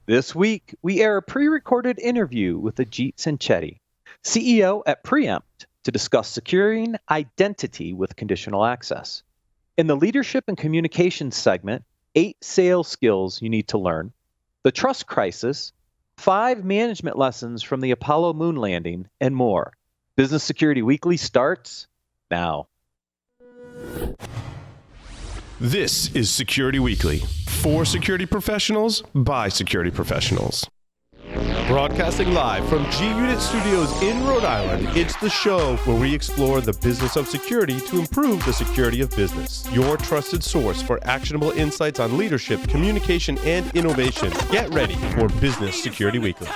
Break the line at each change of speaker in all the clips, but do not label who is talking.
This week, we air a pre-recorded interview with Ajit Sanchetti, CEO at Preempt, to discuss securing identity with conditional access. In the Leadership and Communications segment, 8 sales skills you need to learn, the trust crisis, 5 management lessons from the Apollo moon landing, and more. Business Security Weekly starts now.
This is Security Weekly, for security professionals, by security professionals. Broadcasting live from G-Unit Studios in Rhode Island, it's the show where we explore the business of security to improve the security of business. Your trusted source for actionable insights on leadership, communication, and innovation. Get ready for Business Security Weekly.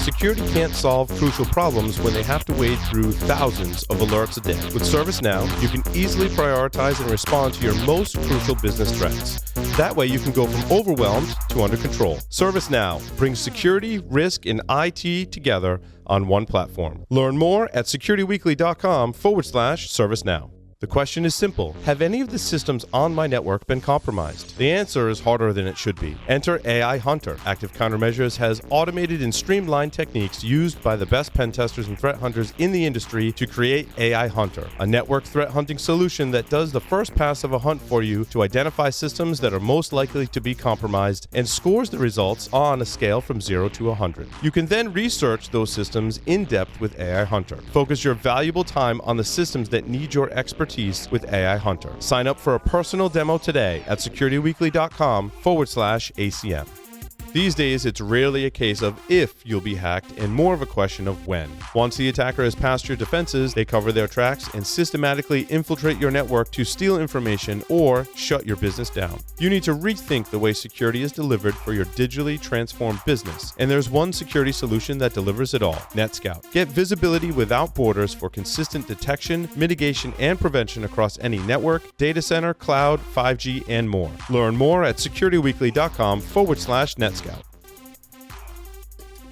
Security can't solve crucial problems when they have to wade through thousands of alerts a day. With ServiceNow, you can easily prioritize and respond to your most crucial business threats. That way you can go from overwhelmed to under control. ServiceNow brings security, risk, and IT together on one platform. Learn more at securityweekly.com/ServiceNow. The question is simple. Have any of the systems on my network been compromised? The answer is harder than it should be. Enter AI Hunter. Active Countermeasures has automated and streamlined techniques used by the best pen testers and threat hunters in the industry to create AI Hunter, a network threat hunting solution that does the first pass of a hunt for you to identify systems that are most likely to be compromised and scores the results on a scale from 0 to 100. You can then research those systems in depth with AI Hunter. Focus your valuable time on the systems that need your expertise with AI Hunter. Sign up for a personal demo today at securityweekly.com/ACM. These days, it's rarely a case of if you'll be hacked and more of a question of when. Once the attacker has passed your defenses, they cover their tracks and systematically infiltrate your network to steal information or shut your business down. You need to rethink the way security is delivered for your digitally transformed business. And there's one security solution that delivers it all, NetScout. Get visibility without borders for consistent detection, mitigation, and prevention across any network, data center, cloud, 5G, and more. Learn more at securityweekly.com/NetScout.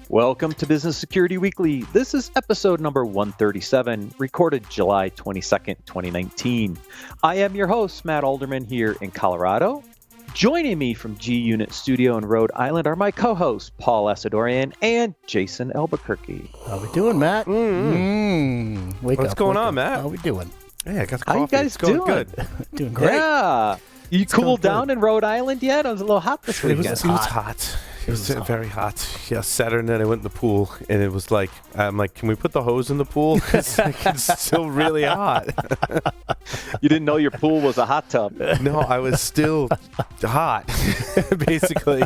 Welcome to Business Security Weekly. This is episode number 137, recorded July 22nd, 2019. I am your host, Matt Alderman, here in Colorado. Joining me from G-Unit Studio in Rhode Island are my co-hosts, Paul Asadorian and Jason Albuquerque.
How we doing, Matt?
What's going on, Matt?
How we doing?
Hey, I got the coffee.
How you guys
it's going
doing?
good.
Doing great.
Yeah. You cooled down in Rhode Island yet? It was a little hot this weekend.
It was hot. It was very hot. Yeah, Saturday night I went in the pool, and it was like, I'm like, can we put the hose in the pool? It's still really hot.
You didn't know your pool was a hot tub.
No, I was still hot, basically.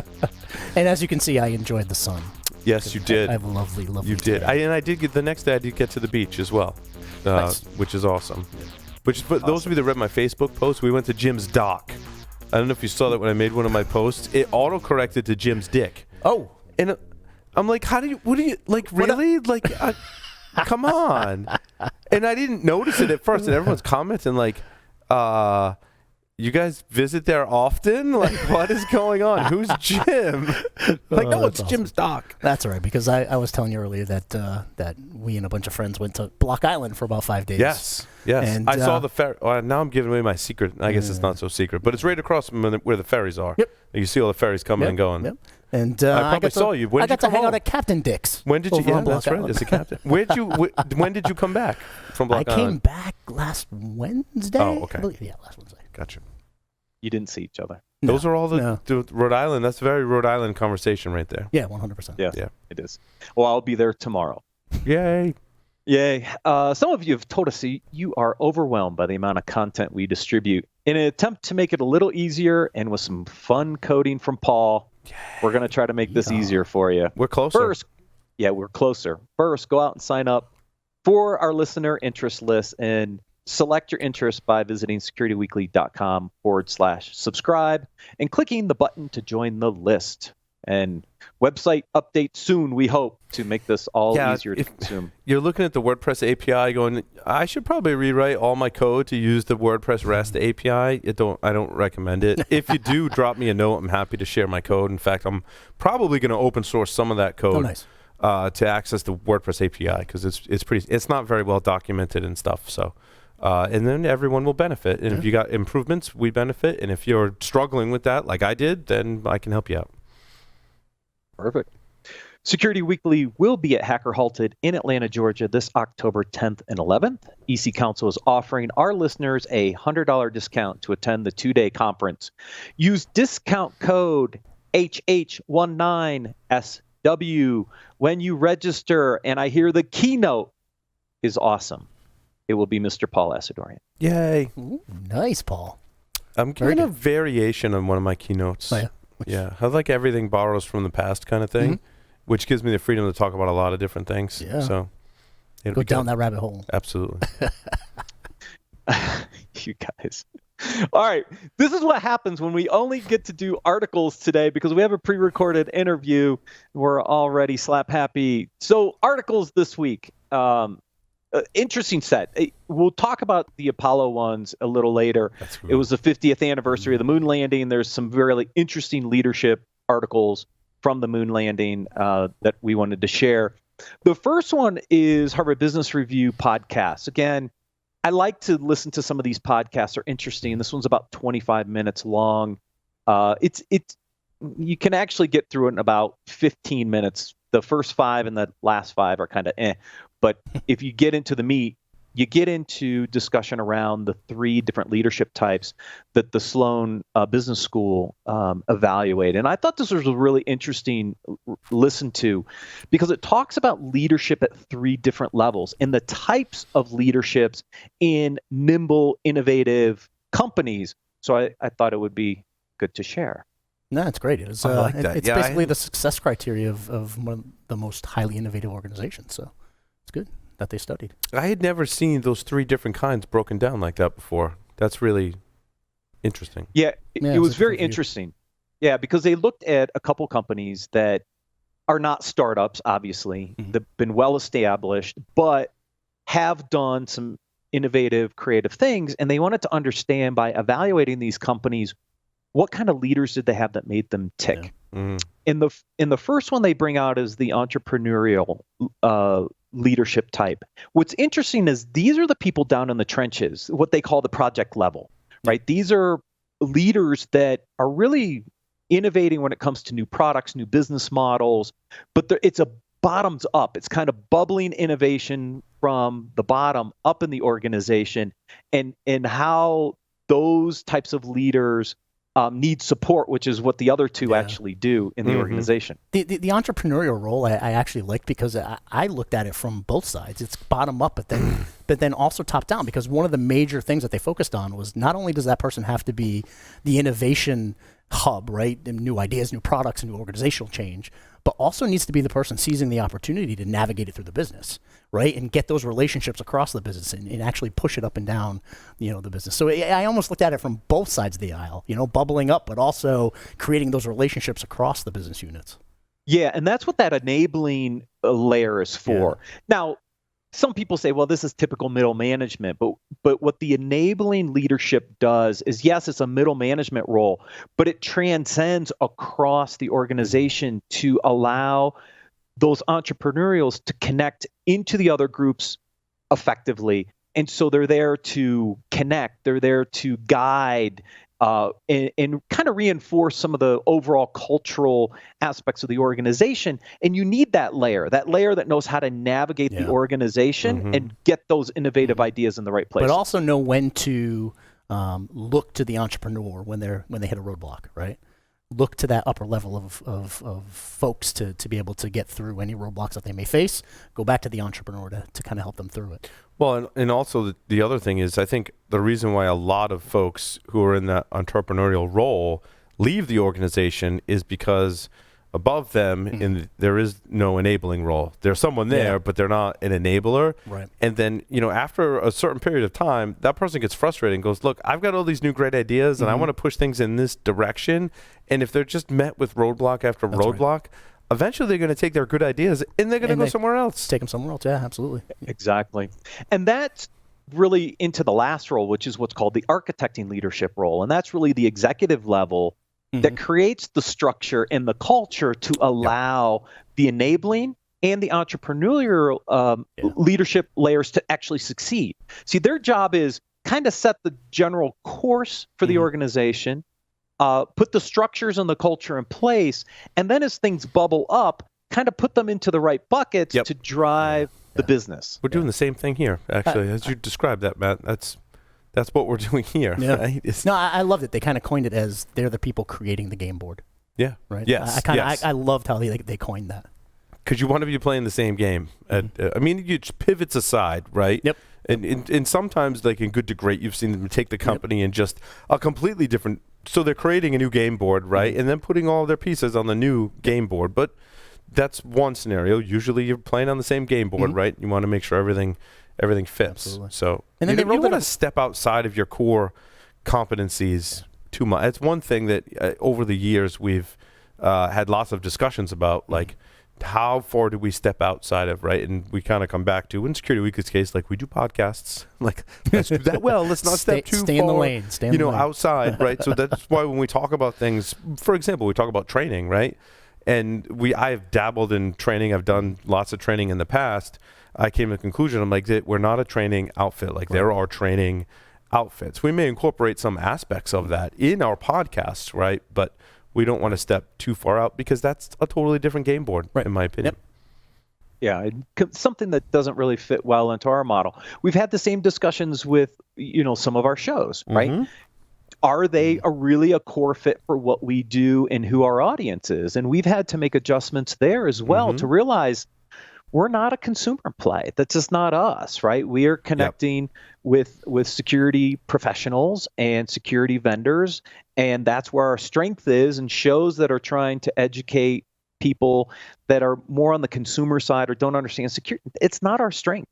And as you can see, I enjoyed the sun.
Yes, you did.
I have a lovely
You did. I did get the next day. I did get to the beach as well,
Nice.
which is awesome. But those of you that read my Facebook post, we went to Jim's dock. I don't know if you saw that when I made one of my posts. It auto-corrected to Jim's dick.
Oh.
And I'm like, really? Come on. And I didn't notice it at first. And everyone's commenting like, you guys visit there often? Like, what is going on? Who's Jim? Like, no, it's awesome. Jim's dock.
That's all right, because I was telling you earlier that we and a bunch of friends went to Block Island for about 5 days.
Yes. And I saw the ferry. Now I'm giving away my secret. I guess it's not so secret, but it's right across from where the ferries are.
Yep.
You see all the ferries coming and going.
Yep. And
I probably saw you.
I got to hang out at Captain Dick's.
When did you?
Yeah,
that's right. It's a captain. When did you come back from Block Island?
I came back last Wednesday.
Oh, okay.
Yeah, last Wednesday.
Gotcha.
You didn't see each other.
No,
Those are all the Rhode Island. That's a very Rhode Island conversation right there.
Yeah, 100%.
Yeah, it is. Well, I'll be there tomorrow.
Yay.
Some of you have told us you are overwhelmed by the amount of content we distribute. In an attempt to make it a little easier and with some fun coding from Paul, we're going to try to make this easier for you.
We're closer.
We're closer. First, go out and sign up for our listener interest list and select your interest by visiting securityweekly.com/subscribe and clicking the button to join the list. And website update soon, we hope, to make this all easier to consume.
You're looking at the WordPress API going, I should probably rewrite all my code to use the WordPress REST API. I don't recommend it. If you do, drop me a note. I'm happy to share my code. In fact, I'm probably going to open source some of that code to access the WordPress API because it's not very well documented and stuff. So. And then everyone will benefit. And if you got improvements, we benefit. And if you're struggling with that, like I did, then I can help you out.
Perfect. Security Weekly will be at Hacker Halted in Atlanta, Georgia this October 10th and 11th. EC Council is offering our listeners a $100 discount to attend the 2-day conference. Use discount code HH19SW when you register, and I hear the keynote is awesome. It will be Mr. Paul Asadorian.
Yay.
Ooh, nice, Paul.
I'm giving a variation on one of my keynotes.
Oh, yeah.
Yeah, I like everything borrows from the past kind of thing, which gives me the freedom to talk about a lot of different things.
Yeah.
So
Go down that rabbit hole.
Absolutely.
You guys. All right. This is what happens when we only get to do articles today because we have a pre-recorded interview. We're already slap happy. So articles this week. Interesting set. We'll talk about the Apollo ones a little later.
Cool.
It was the 50th anniversary of the moon landing. There's some really interesting leadership articles from the moon landing that we wanted to share. The first one is Harvard Business Review podcast. Again, I like to listen to some of these podcasts. They're interesting. This one's about 25 minutes long. It's you can actually get through it in about 15 minutes. The first 5 and the last 5 are kind of But if you get into the meat, you get into discussion around the 3 different leadership types that the Sloan Business School evaluate. And I thought this was a really interesting listen to because it talks about leadership at 3 different levels and the types of leaderships in nimble, innovative companies. So I thought it would be good to share.
No, it's great. It's,
I like that.
It's basically the success criteria of one of the most highly innovative organizations. So it's good that they studied.
I had never seen those 3 different kinds broken down like that before. That's really interesting.
Yeah, it was very interesting. Yeah, because they looked at a couple companies that are not startups, obviously. They've been well established, but have done some innovative, creative things. And they wanted to understand by evaluating these companies, what kind of leaders did they have that made them tick?
Yeah.
In the first one they bring out is the entrepreneurial leadership type. What's interesting is these are the people down in the trenches, what they call the project level, right? These are leaders that are really innovating when it comes to new products, new business models, but it's a bottoms up. It's kind of bubbling innovation from the bottom up in the organization, and how those types of leaders need support, which is what the other 2 actually do in the organization.
The entrepreneurial role I actually liked because I looked at it from both sides. It's bottom up, but then also top down, because one of the major things that they focused on was not only does that person have to be the innovation hub, right, and new ideas, new products, and new organizational change, but also needs to be the person seizing the opportunity to navigate it through the business, right, and get those relationships across the business and actually push it up and down, the business. So I almost looked at it from both sides of the aisle, bubbling up, but also creating those relationships across the business units.
Yeah, and that's what that enabling layer is for. Yeah. Now, some people say, well, this is typical middle management, but what the enabling leadership does is, yes, it's a middle management role, but it transcends across the organization to allow those entrepreneurials to connect into the other groups effectively. And so they're there to connect, they're there to guide, and kind of reinforce some of the overall cultural aspects of the organization. And you need that layer that knows how to navigate the organization and get those innovative ideas in the right place.
But also know when to look to the entrepreneur when they hit a roadblock, right? Look to that upper level of folks to be able to get through any roadblocks that they may face. Go back to the entrepreneur to kind of help them through it.
Well, and also the other thing is, I think the reason why a lot of folks who are in that entrepreneurial role leave the organization is because above them there is no enabling role. There's someone there, but they're not an enabler.
Right.
And then, after a certain period of time, that person gets frustrated and goes, look, I've got all these new great ideas and I want to push things in this direction. And if they're just met with roadblock after roadblock, eventually they're going to take their good ideas and they're going to go somewhere else.
Take them somewhere else. Yeah, absolutely.
Exactly. And that's really into the last role, which is what's called the architecting leadership role. And that's really the executive level that creates the structure and the culture to allow the enabling and the entrepreneurial leadership layers to actually succeed. See, their job is kind of set the general course for the organization, put the structures and the culture in place, and then as things bubble up, kind of put them into the right buckets to drive the business.
We're doing the same thing here, actually, as you described that, Matt. That's what we're doing here.
Yeah.
Right?
No, I loved it. They kind of coined it as they're the people creating the game board.
Yeah.
Right.
Yes.
I loved how they coined that.
Because you want to be playing the same game. I mean, you pivots aside, right?
Yep.
And sometimes, like in Good to Great, you've seen them take the company and just a completely different. So they're creating a new game board, right? And then putting all their pieces on the new game board. But that's one scenario. Usually, you're playing on the same game board, right? You want to make sure everything fits.
Absolutely.
So
and then
you don't want to step outside of your core competencies too much. It's one thing that over the years we've had lots of discussions about, like how far do we step outside of, right? And we kind of come back to in Security Weekly's case, like we do podcasts, like let's do that well. Let's not step too far.
Stay in the lane. Stay in the lane.
Outside, right? So that's why when we talk about things, for example, we talk about training, right? And I've dabbled in training. I've done lots of training in the past. I came to the conclusion, I'm like, we're not a training outfit. Like there are training outfits. We may incorporate some aspects of that in our podcasts, right? But we don't want to step too far out because that's a totally different game board, in my opinion.
Yeah, something that doesn't really fit well into our model. We've had the same discussions with, some of our shows, right? Are they really a core fit for what we do and who our audience is? And we've had to make adjustments there as well to realize we're not a consumer play. That's just not us, right? We are connecting with security professionals and security vendors, and that's where our strength is. And shows that are trying to educate people that are more on the consumer side or don't understand security, it's not our strength.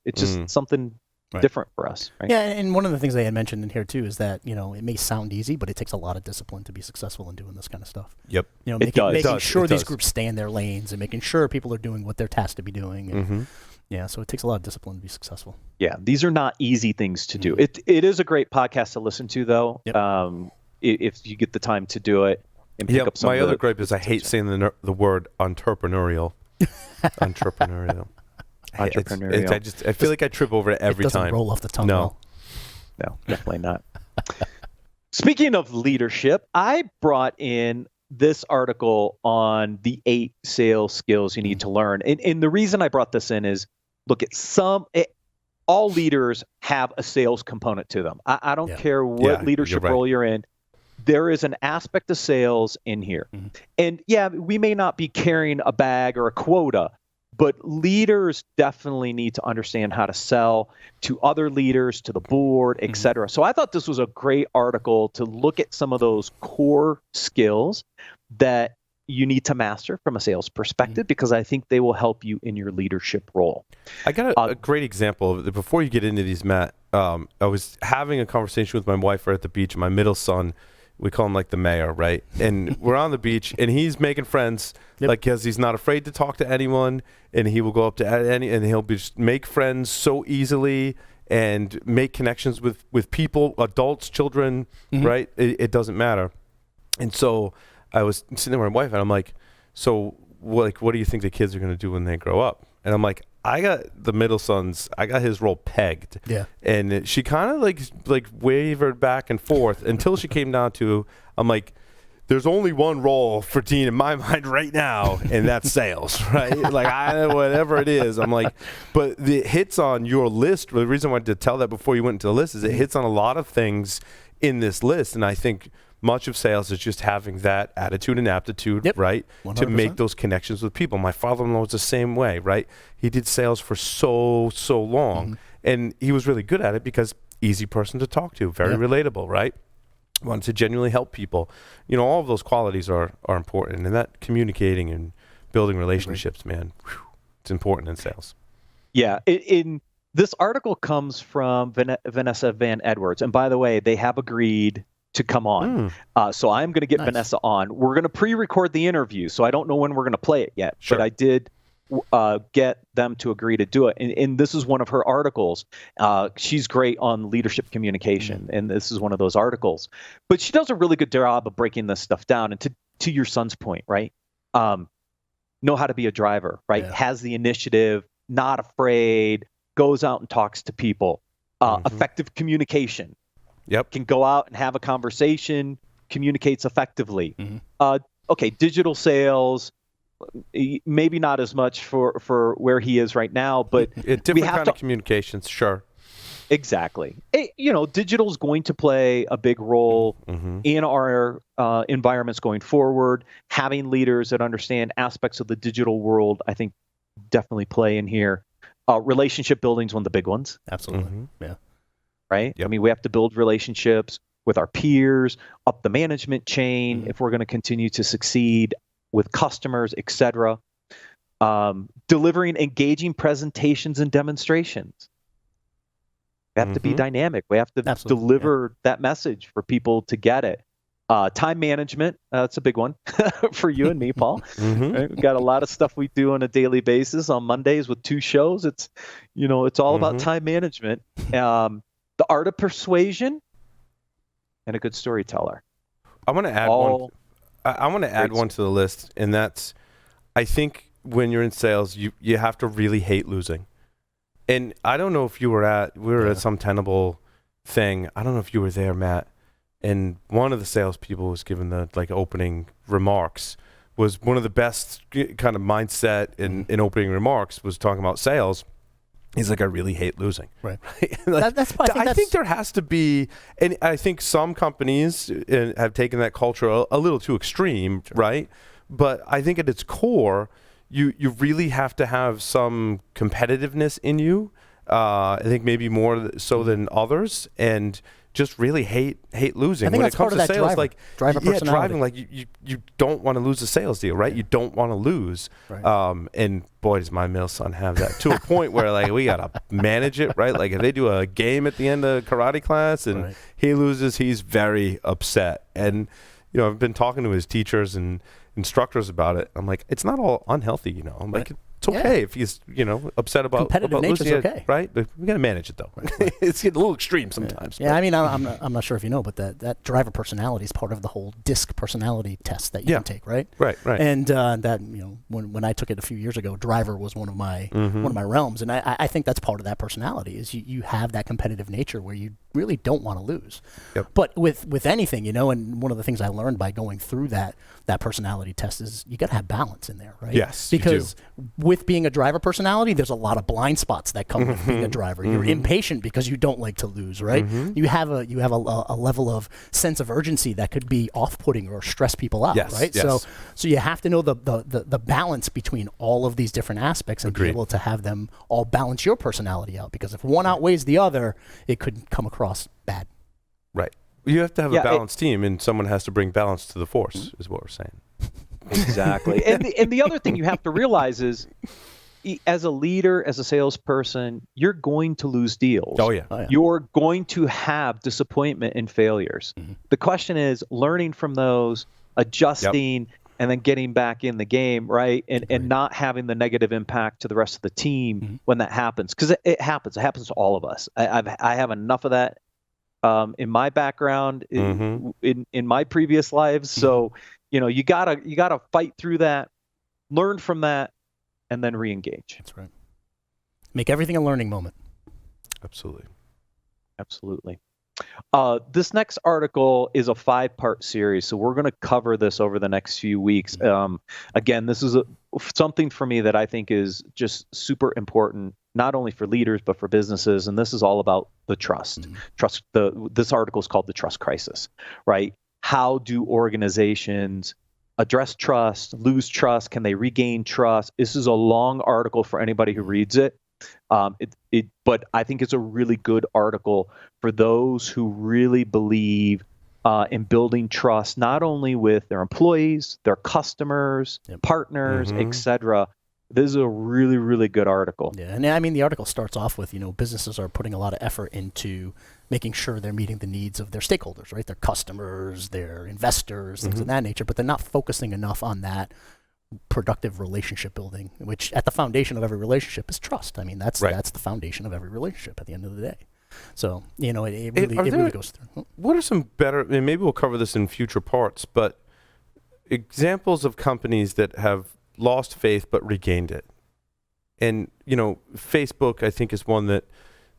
It's just something different for us, right?
Yeah, and one of the things they had mentioned in here too is that it may sound easy, but it takes a lot of discipline to be successful in doing this kind of stuff.
Yep,
making sure these groups stay in their lanes and making sure people are doing what they're tasked to be doing. And yeah, so it takes a lot of discipline to be successful.
Yeah, these are not easy things to do. It is a great podcast to listen to, though. If you get the time to do it and pick up some.
My other gripe is I hate saying the word entrepreneurial. Entrepreneurial. I feel like I trip over it every
time. It doesn't
time.
Roll off the tongue.
No, definitely not. Speaking of leadership, I brought in this article on the 8 sales skills you need to learn. And the reason I brought this in is, look, all leaders have a sales component to them. I don't care what leadership role you're in. There is an aspect of sales in here. And we may not be carrying a bag or a quota, but leaders definitely need to understand how to sell to other leaders, to the board, et cetera. So I thought this was a great article to look at some of those core skills that you need to master from a sales perspective, because I think they will help you in your leadership role.
I got a great example of it. Before you get into these, Matt, I was having a conversation with my wife right at the beach. My middle son, we call him like the mayor, right? And we're on the beach, and he's making friends, because he's not afraid to talk to anyone, and he will go up to any, and he'll just make friends so easily and make connections with people, adults, children, right? It doesn't matter. And so I was sitting there with my wife, and I'm like, so what do you think the kids are going to do when they grow up? And I'm like, I got the middle son's, I got his role pegged. Yeah. And she kind of like wavered back and forth until she came down to, I'm like, there's only one role for Dean in my mind right now, and that's sales, right? Like, whatever it is, I'm like, but it hits on your list. The reason I wanted to tell that before you went into the list is it hits on a lot of things in this list, and I think much of sales is just having that attitude and aptitude, right, 100%. To make those connections with people. My father-in-law was the same way, right? He did sales for so long, and he was really good at it because easy person to talk to, very relatable, right? Wanted to genuinely help people. All of those qualities are important, and that communicating and building relationships, man, it's important in sales.
Yeah, in this article comes from Vanessa Van Edwards, and by the way, they have agreed to come on. So I'm going to get Vanessa on. We're going to pre-record the interview, so I don't know when we're going to play it yet, but I did get them to agree to do it. And this is one of her articles. She's great on leadership communication, and this is one of those articles. But she does a really good job of breaking this stuff down. And to your son's point, right? Know how to be a driver, right? Yeah. Has the initiative, not afraid, goes out and talks to people. Effective communication.
Yep.
Can go out and have a conversation, communicates effectively. Okay, digital sales, maybe not as much for where he is right now, but
different kind of communications, sure.
Exactly. Digital is going to play a big role in our environments going forward. Having leaders that understand aspects of the digital world, I think, definitely play in here. Relationship building is one of the big ones.
Absolutely. Yeah.
Right?
Yep.
I mean, we have to build relationships with our peers, up the management chain if we're going to continue to succeed with customers, et cetera. Delivering engaging presentations and demonstrations. We have to be dynamic. We have to deliver that message for people to get it. Time management, that's a big one for you and me, Paul. Right? We've got a lot of stuff we do on a daily basis on Mondays with 2 shows. It's all about time management. The art of persuasion and a good storyteller.
I want to add one. I want to add one to the list, and that's, I think when you're in sales, you have to really hate losing. And I don't know if we were at some Tenable thing. I don't know if you were there, Matt. And one of the salespeople was given the opening remarks. Was one of the best kind of mindset in opening remarks was talking about sales. He's like, I really hate losing.
Right.
I think there has to be, and I think some companies have taken that culture a little too extreme, right? But I think at its core, you really have to have some competitiveness in you. I think maybe more so than others, and just really hate losing.
I think
when
that's
it comes
part of
to
that
sales,
driver personality.
driving, you don't want to lose a sales deal, right? You don't want to lose.
Right.
And boy, does my middle son have that to a point where we gotta manage it, right? Like if they do a game at the end of karate class and he loses, he's very upset. And I've been talking to his teachers and instructors about it. I'm like, it's not all unhealthy, I'm like, it's okay if he's upset about
competitive nature's
losing
okay,
right? But we gotta manage it though. It's getting a little extreme sometimes.
Yeah, I mean, I'm not sure if you know, but that driver personality is part of the whole DISC personality test that you can take, right?
Right.
And that when I took it a few years ago, driver was one of my realms, and I think that's part of that personality is you have that competitive nature where you really don't want to lose.
Yep.
But with anything, and one of the things I learned by going through that personality test is you got to have balance in there, right?
Yes,
because with being a driver personality, there's a lot of blind spots that come with being a driver. You're impatient because you don't like to lose, right? You have a level of sense of urgency that could be off-putting or stress people out, right?
Yes.
So you have to know the balance between all of these different aspects and be able to have them all balance your personality out. Because if one outweighs the other, it could come across bad.
Right. You have to have a balanced team, and someone has to bring balance to the force, is what we're saying.
Exactly. And the other thing you have to realize is, as a leader, as a salesperson, you're going to lose deals.
Oh, yeah.
You're going to have disappointment and failures. The question is learning from those, adjusting, and then getting back in the game, right? And not having the negative impact to the rest of the team when that happens. Because it happens. It happens to all of us. I have enough of that in my background, in my previous lives. So, you gotta fight through that, learn from that, and then re-engage.
That's right. Make everything a learning moment.
Absolutely.
This next article is a 5-part series, so we're going to cover this over the next few weeks. Again, this is something for me that I think is just super important, not only for leaders but for businesses. And this is all about the trust. This article is called The Trust Crisis, right? How do organizations address trust, lose trust? Can they regain trust? This is a long article for anybody who reads it. But I think it's a really good article for those who really believe in building trust, not only with their employees, their customers, partners, etc. This is a really, really good article.
Yeah, and I mean, the article starts off with, businesses are putting a lot of effort into making sure they're meeting the needs of their stakeholders, right? Their customers, their investors, things of that nature, but they're not focusing enough on that productive relationship building, which at the foundation of every relationship is trust. I mean, that's the foundation of every relationship at the end of the day. So, it really goes through.
What are some better, and maybe we'll cover this in future parts, but examples of companies that have lost faith but regained it? And, Facebook, I think, is one that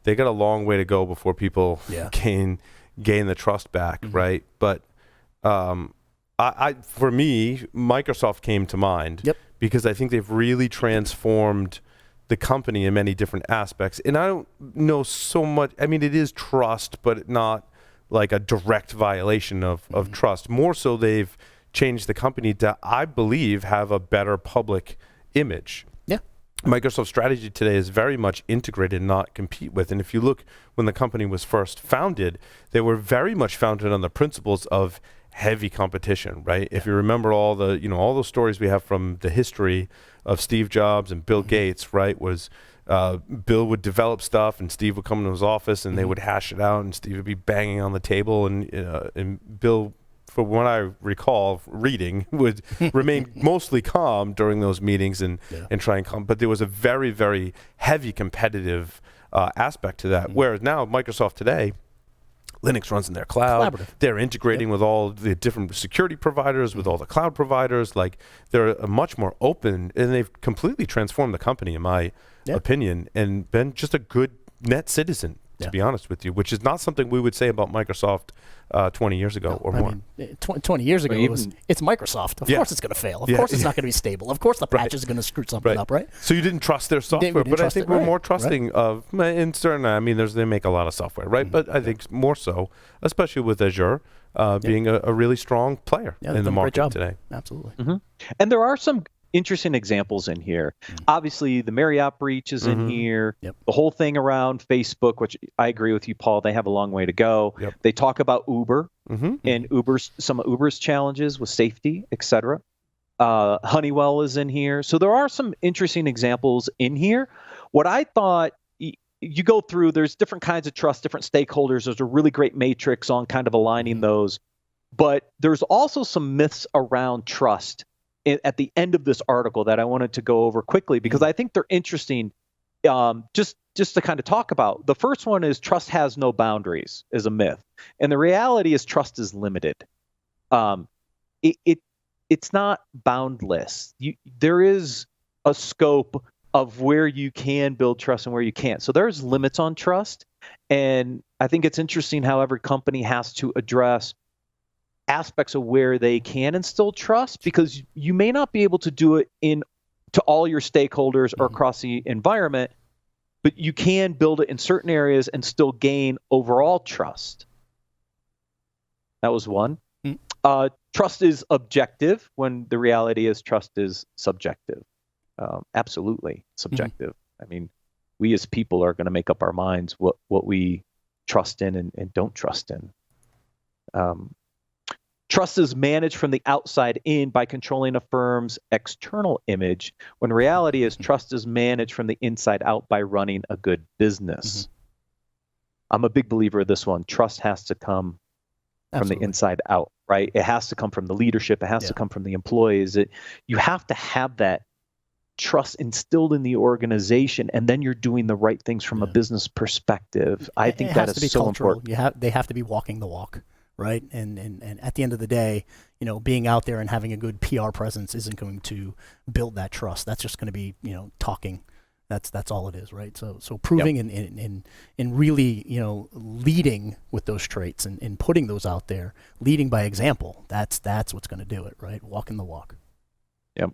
they got a long way to go before people gain the trust back, right? But For me, Microsoft came to mind.
Yep.
Because I think they've really transformed the company in many different aspects. And I don't know so much. I mean, it is trust, but not like a direct violation of trust. More so, they've changed the company to, I believe, have a better public image.
Yeah.
Microsoft's strategy today is very much integrated, not compete with. And if you look when the company was first founded, they were very much founded on the principles of heavy competition, right? If you remember all those stories we have from the history of Steve Jobs and Bill Gates, right, was Bill would develop stuff and Steve would come into his office and they would hash it out and Steve would be banging on the table and Bill, from what I recall reading, would remain mostly calm during those meetings and try and calm. But there was a very, very heavy competitive aspect to that. Whereas now Microsoft today, Linux runs in their cloud. They're integrating with all the different security providers, with all the cloud providers. Like, they're a much more open, and they've completely transformed the company, in my opinion, and been just a good net citizen, to be honest with you, which is not something we would say about Microsoft 20 years ago or more.
I mean, 20 years ago, it's Microsoft. Of course it's going to fail. Of course it's not going to be stable. Of course the patches are going to screw something up, right?
So you didn't trust their software, but I think we're more trusting of, in certain, I mean, they make a lot of software, right? But I think more so, especially with Azure being a really strong player in the market today.
Absolutely.
And there are some interesting examples in here. Obviously, the Marriott breach is in here. The whole thing around Facebook, which I agree with you, Paul, they have a long way to go. They talk about Uber and some of Uber's challenges with safety, etc. Honeywell is in here. So there are some interesting examples in here. What I thought, you go through, there's different kinds of trust, different stakeholders. There's a really great matrix on kind of aligning those. But there's also some myths around trust at the end of this article that I wanted to go over quickly because I think they're interesting just to kind of talk about. The first one is trust has no boundaries is a myth. And the reality is trust is limited. It's not boundless. There is a scope of where you can build trust and where you can't. So there's limits on trust. And I think it's interesting how every company has to address aspects of where they can instill trust, because you may not be able to do it to all your stakeholders or across the environment, but you can build it in certain areas and still gain overall trust. That was one. Trust is objective when the reality is trust is subjective. Absolutely subjective. I mean, we as people are going to make up our minds what we trust in and don't trust in. Trust is managed from the outside in by controlling a firm's external image, when reality is trust is managed from the inside out by running a good business. I'm a big believer of this one. Trust has to come from the inside out, right? It has to come from the leadership. It has to come from the employees. You have to have that trust instilled in the organization, and then you're doing the right things from a business perspective. I think that is so important.
They have to be walking the walk. Right. And at the end of the day, being out there and having a good PR presence isn't going to build that trust. That's just going to be, talking. That's all it is. Right. So proving and really, leading with those traits and putting those out there, leading by example. That's what's going to do it. Right. Walking the walk.
Yep.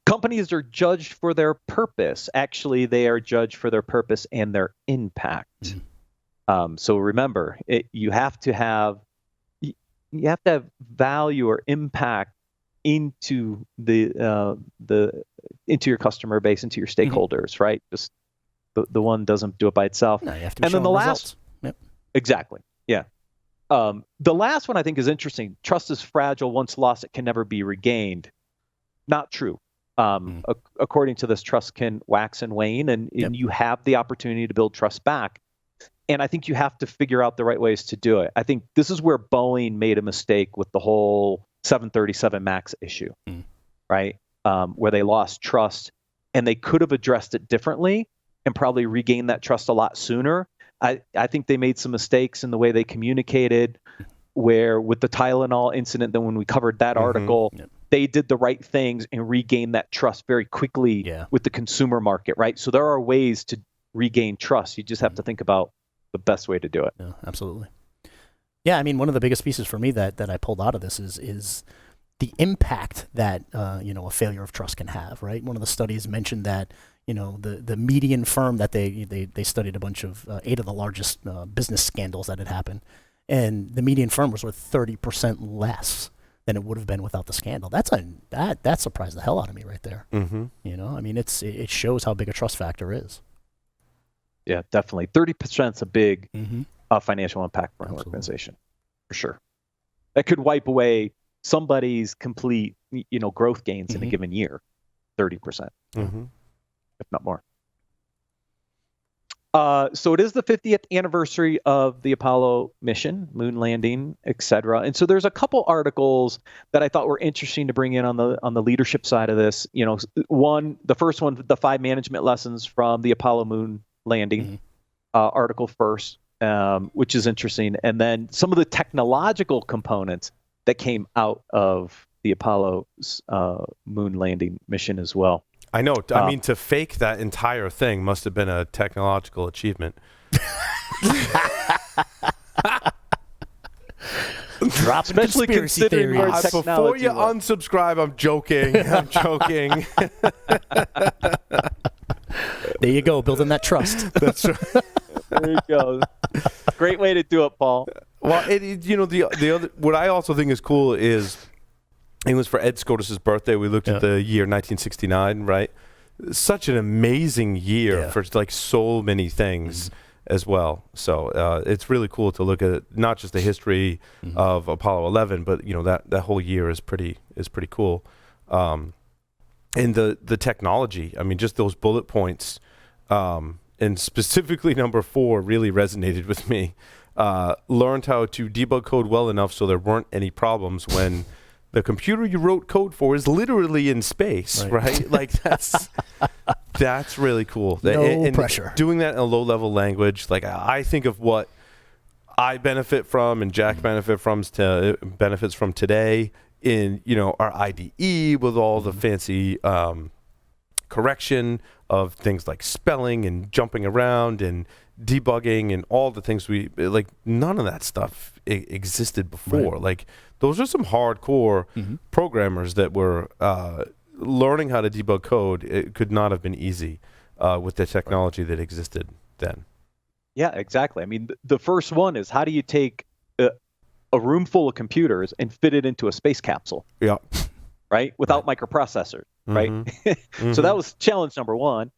Companies are judged for their purpose. Actually, they are judged for their purpose and their impact. So remember, you have to have value or impact into into your customer base, into your stakeholders, right? Just the one doesn't do it by itself.
No, you have to be showing results.
Exactly, yeah. The last one I think is interesting. Trust is fragile. Once lost, it can never be regained. Not true. According to this, trust can wax and wane, and you have the opportunity to build trust back. And I think you have to figure out the right ways to do it. I think this is where Boeing made a mistake with the whole 737 MAX issue, right? Where they lost trust, and they could have addressed it differently and probably regained that trust a lot sooner. I think they made some mistakes in the way they communicated, where with the Tylenol incident, then when we covered that article, they did the right things and regained that trust very quickly with the consumer market, right? So there are ways to regain trust. You just have to think about the best way to do it.
Yeah, absolutely. Yeah, I mean, one of the biggest pieces for me that I pulled out of this is the impact that a failure of trust can have, right? One of the studies mentioned that the median firm that they studied a bunch of 8 of the largest business scandals that had happened, and the median firm was worth 30% less than it would have been without the scandal. That surprised the hell out of me right there.
Mm-hmm.
I mean, it shows how big a trust factor is.
Yeah, definitely. 30% is a big
Mm-hmm.
Financial impact for an
Absolutely.
organization, for sure. That could wipe away somebody's complete, growth gains in a
Mhm.
given year, 30%,
Mm-hmm.
if not more. So it is the 50th anniversary of the Apollo mission, moon landing, etc. And so there's a couple articles that I thought were interesting to bring in on the leadership side of this. The first one, the 5 management lessons from the Apollo moon landing article first, which is interesting, and then some of the technological components that came out of the Apollo's moon landing mission as well.
I know. I mean, to fake that entire thing must have been a technological achievement.
Dropping
Especially
conspiracy
considering where
theories.
technology
Before you
was.
unsubscribe, I'm joking. I'm joking.
There you go, building that trust.
That's right.
There you go. Great way to do it, Paul.
Well, the other what I also think is cool is it was for Ed Scotus's birthday. We looked at the year 1969, right? Such an amazing year for like so many things as well. So it's really cool to look at not just the history of Apollo 11, but that whole year is pretty cool. And the technology. I mean, just those bullet points, and specifically number 4 really resonated with me. Learned how to debug code well enough so there weren't any problems when the computer you wrote code for is literally in space, right? Like that's really cool.
No pressure.
Doing that in a low-level language, like I think of what I benefit from and Jack benefits from today in our IDE with all the fancy correction of things like spelling and jumping around and debugging and all the things we like. None of that stuff existed before.
Right.
Like those are some hardcore programmers that were learning how to debug code. It could not have been easy with the technology that existed then.
Yeah, exactly. I mean, the first one is how do you take a room full of computers and fit it into a space capsule?
Yeah.
Right? Without microprocessors, right? So that was challenge number 1.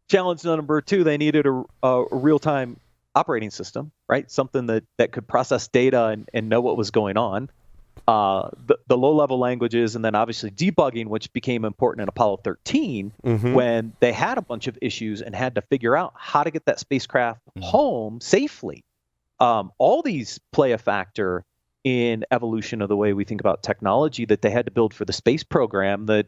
Challenge number 2, they needed a real-time operating system, right? Something that could process data and know what was going on. The low-level languages, and then obviously debugging, which became important in Apollo 13 when they had a bunch of issues and had to figure out how to get that spacecraft home safely. All these play a factor in evolution of the way we think about technology that they had to build for the space program that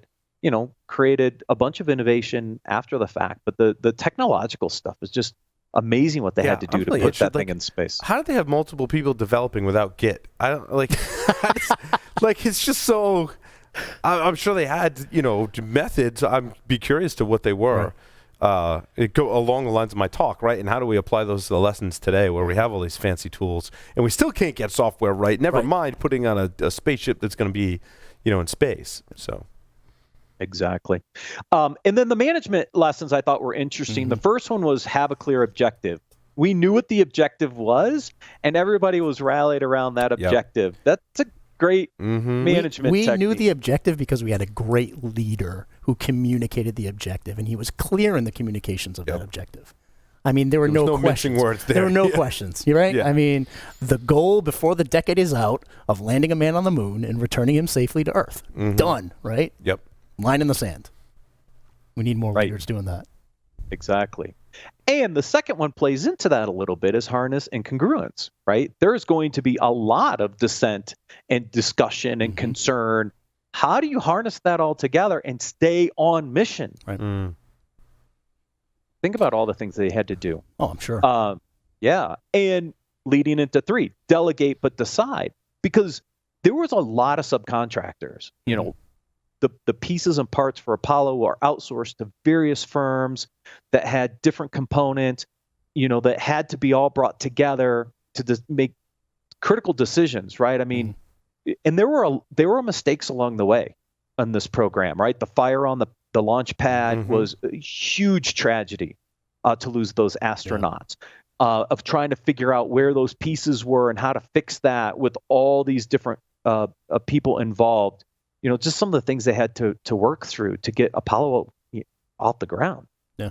created a bunch of innovation after the fact. But the technological stuff is just amazing what they had to do to put that thing in space.
How did they have multiple people developing without Git? I don't like it's just so. I'm sure they had methods. I'd be curious to what they were. It go along the lines of my talk, right? And how do we apply those to the lessons today where we have all these fancy tools and we still can't get software right? Never mind putting on a spaceship that's going to be, in space. So.
Exactly. And then the management lessons I thought were interesting. The first one was have a clear objective. We knew what the objective was, and everybody was rallied around that objective. That's a great management
We
technique.
knew the objective because we had a great leader who communicated the objective, and he was clear in the communications of that objective. I mean, there were no questions.
Words there.
There were no questions. You're right.
Yeah.
I mean, the goal before the decade is out of landing a man on the moon and returning him safely to Earth. Done. Right.
Yep.
Line in the sand. We need more leaders doing that.
Exactly. And the second one plays into that a little bit is harness and congruence, right? There's going to be a lot of dissent and discussion and concern. How do you harness that all together and stay on mission?
Right.
Think about all the things they had to do.
Oh, I'm sure.
Yeah. And leading into 3, delegate but decide. Because there was a lot of subcontractors. The pieces and parts for Apollo are outsourced to various firms that had different components, that had to be all brought together to make critical decisions, right? I mean, and there were mistakes along the way on this program, right? The fire on the launch pad was a huge tragedy to lose those astronauts. Of trying to figure out where those pieces were and how to fix that with all these different people involved. Just some of the things they had to work through to get Apollo off the ground.
Yeah,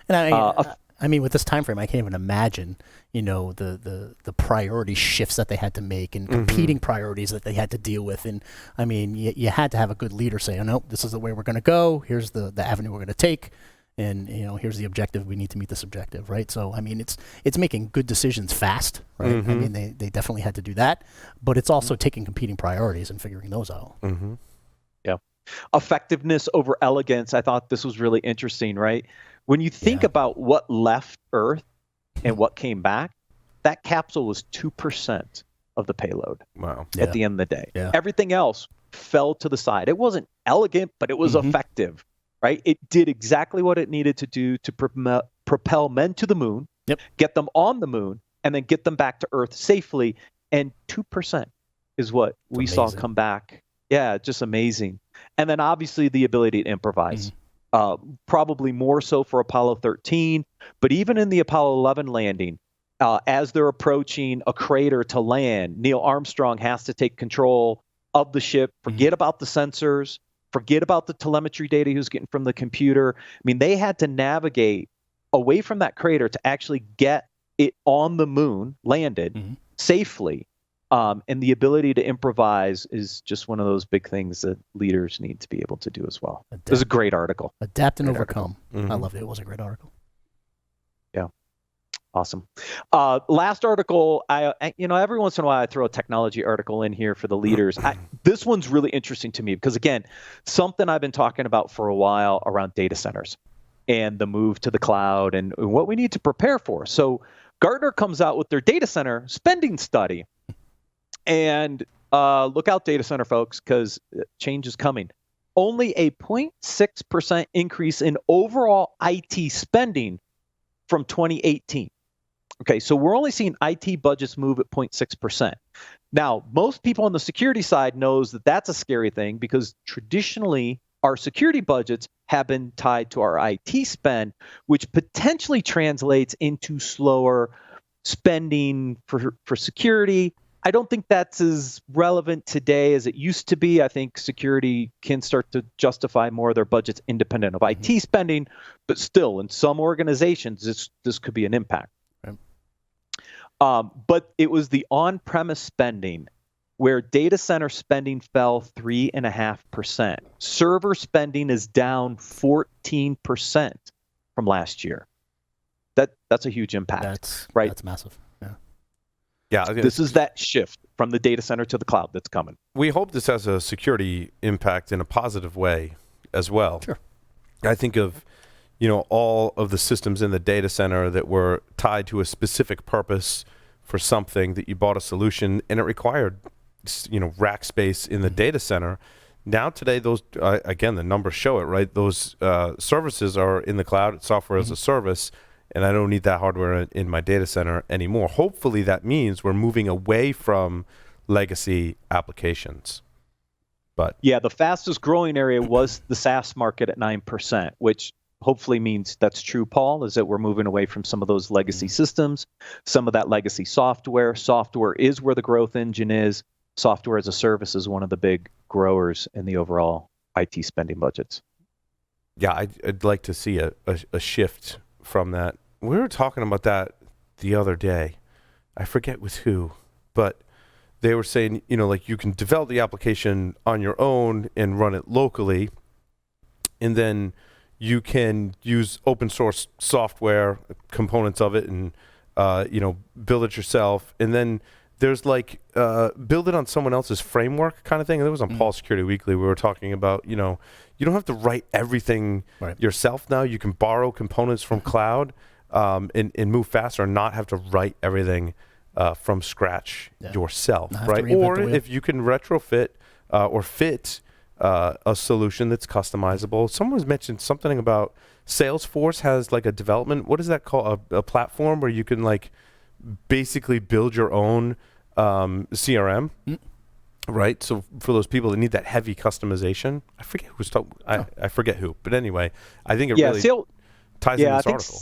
and I mean, with this time frame, I can't even imagine, the priority shifts that they had to make and competing priorities that they had to deal with. And I mean, you had to have a good leader say, oh, no, this is the way we're going to go. Here's the avenue we're going to take. And, here's the objective. We need to meet this objective, right? So, I mean, it's making good decisions fast, right? I mean, they definitely had to do that. But it's also taking competing priorities and figuring those out.
Yeah. Effectiveness over elegance. I thought this was really interesting, right? When you think about what left Earth and what came back, that capsule was 2% of the payload.
Wow.
At the end of the day.
Yeah.
Everything else fell to the side. It wasn't elegant, but it was effective. Right? It did exactly what it needed to do to propel men to the moon, get them on the moon, and then get them back to Earth safely. And 2% is what we saw come back. Yeah, just amazing. And then obviously the ability to improvise. Probably more so for Apollo 13, but even in the Apollo 11 landing, as they're approaching a crater to land, Neil Armstrong has to take control of the ship, forget about the sensors, forget about the telemetry data he was getting from the computer. I mean, they had to navigate away from that crater to actually get it on the moon, landed safely. And the ability to improvise is just one of those big things that leaders need to be able to do as well. It was a great article.
Adapt and overcome. I loved it. It was a great article.
Yeah. Awesome. Last article, every once in a while I throw a technology article in here for the leaders. This one's really interesting to me because, again, something I've been talking about for a while around data centers and the move to the cloud and what we need to prepare for. So Gartner comes out with their data center spending study. And look out, data center folks, because change is coming. Only a 0.6% increase in overall IT spending from 2018. Okay, so we're only seeing IT budgets move at 0.6%. Now, most people on the security side knows that that's a scary thing because traditionally our security budgets have been tied to our IT spend, which potentially translates into slower spending for security. I don't think that's as relevant today as it used to be. I think security can start to justify more of their budgets independent of IT spending, but still, in some organizations, this could be an impact. But it was the on-premise spending where data center spending fell 3.5%. Server spending is down 14% from last year. That's a huge impact.
That's massive.
Yeah,
this is that shift from the data center to the cloud that's coming.
We hope this has a security impact in a positive way as well.
Sure.
I think of, all of the systems in the data center that were tied to a specific purpose for something that you bought a solution and it required, rack space in the data center. Now today, those, again, the numbers show it, right? Those services are in the cloud, it's software as a service. And I don't need that hardware in my data center anymore. Hopefully that means we're moving away from legacy applications. But
yeah, the fastest growing area was the SaaS market at 9%, which hopefully means that's true, Paul, is that we're moving away from some of those legacy systems, some of that legacy software. Software is where the growth engine is. Software as a service is one of the big growers in the overall IT spending budgets.
Yeah, I'd like to see a shift from that. We were talking about that the other day. I forget with who, but they were saying, you can develop the application on your own and run it locally, and then you can use open source software, components of it, and build it yourself. And then there's build it on someone else's framework kind of thing. And that was on Paul Security Weekly. We were talking about, you don't have to write everything yourself now. You can borrow components from cloud and move faster and not have to write everything from scratch yourself, right? Or if you can retrofit or fit a solution that's customizable. Someone's mentioned something about Salesforce has a development, what is that called? A platform where you can basically build your own CRM, right? So for those people that need that heavy customization, I forget who's talking. I forget who, but anyway, I think it really ties into this article.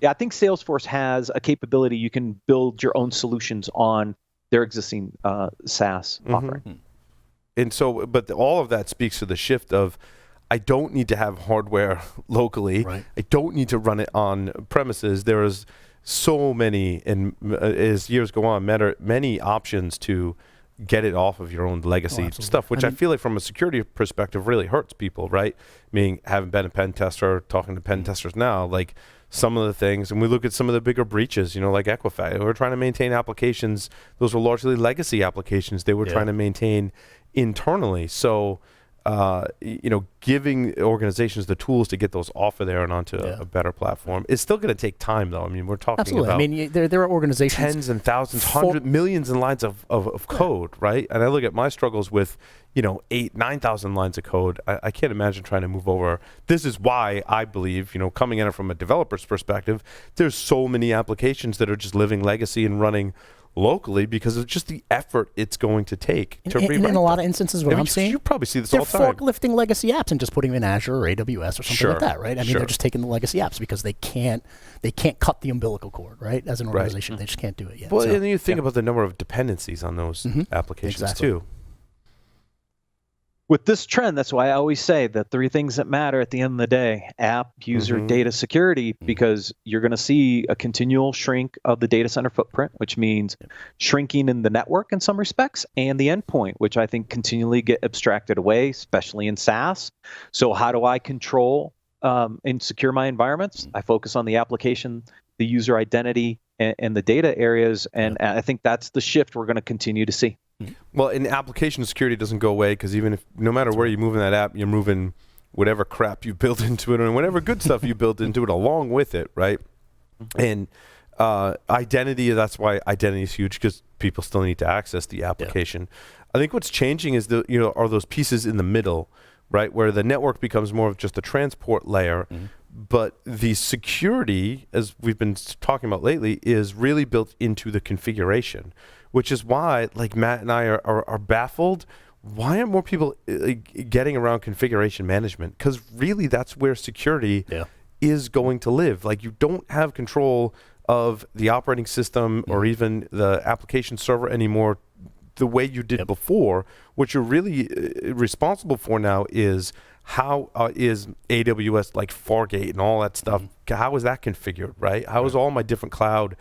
I think Salesforce has a capability. You can build your own solutions on their existing SaaS offering.
And so, but all of that speaks to the shift of, I don't need to have hardware locally.
Right.
I don't need to run it on premises. There is so many, and as years go on, many options to get it off of your own legacy stuff, which I feel like from a security perspective really hurts people, right? Meaning, having been a pen tester, talking to pen testers now, like some of the things, and we look at some of the bigger breaches, like Equifax. We're trying to maintain applications. Those were largely legacy applications they were trying to maintain internally. So, giving organizations the tools to get those off of there and onto a better platform is still going to take time, though. I mean, we're talking about
there are organizations,
tens and thousands, hundreds, millions and lines of code, right? And I look at my struggles with, 8,000, 9,000 lines of code. I can't imagine trying to move over. This is why I believe, coming in it from a developer's perspective, there's so many applications that are just living legacy and running locally because of just the effort it's going to take to rewrite.
And in a lot of instances, what I'm seeing,
you probably see this all the time.
They're forklifting legacy apps and just putting them in Azure or AWS or something like that, right? I mean, they're just taking the legacy apps because they can't cut the umbilical cord, right? As an organization, they just can't do it yet.
Well, and then you think about the number of dependencies on those applications too.
With this trend, that's why I always say the three things that matter at the end of the day: app, user, data security, because you're going to see a continual shrink of the data center footprint, which means shrinking in the network in some respects, and the endpoint, which I think continually get abstracted away, especially in SaaS. So how do I control and secure my environments? I focus on the application, the user identity, and the data areas, and I think that's the shift we're going to continue to see.
Well, and application security doesn't go away because no matter where you move in that app, you're moving whatever crap you built into it and whatever good stuff you built into it along with it, right? And identity, that's why identity is huge, because people still need to access the application. I think what's changing is are those pieces in the middle, right, where the network becomes more of just a transport layer, but the security, as we've been talking about lately, is really built into the configuration, which is why, like Matt and I are baffled. Why aren't more people getting around configuration management? Because really, that's where security is going to live. Like, you don't have control of the operating system or even the application server anymore the way you did before. What you're really responsible for now is how is AWS, like Fargate and all that stuff, how is that configured, right? How is all my different cloud,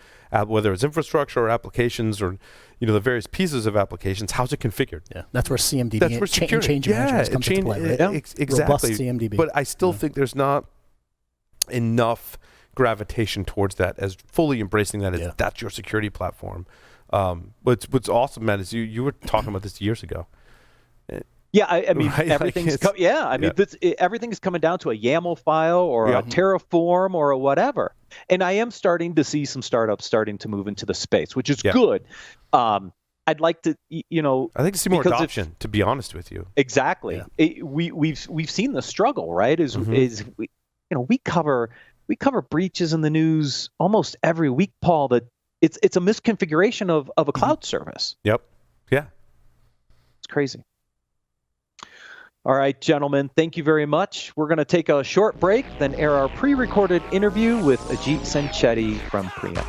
whether it's infrastructure or applications or the various pieces of applications, how's it configured?
Yeah, that's where CMDB, that's where change management comes into play, right?
Exactly.
Robust CMDB.
But I still think there's not enough gravitation towards that as fully embracing that as that's your security platform. What's awesome, Matt, is you were talking about this years ago.
Yeah, I mean, everything's everything is coming down to a YAML file or a Terraform or a whatever. And I am starting to see some startups starting to move into the space, which is good. I'd like to,
I'd like to see more adoption, to be honest with you.
Exactly. Yeah. We've seen the struggle, right? We cover breaches in the news almost every week, Paul. That it's a misconfiguration of a cloud service.
Yep. Yeah.
It's crazy. All right, gentlemen, thank you very much. We're going to take a short break, then air our pre-recorded interview with Ajit Sanchetti from Preempt.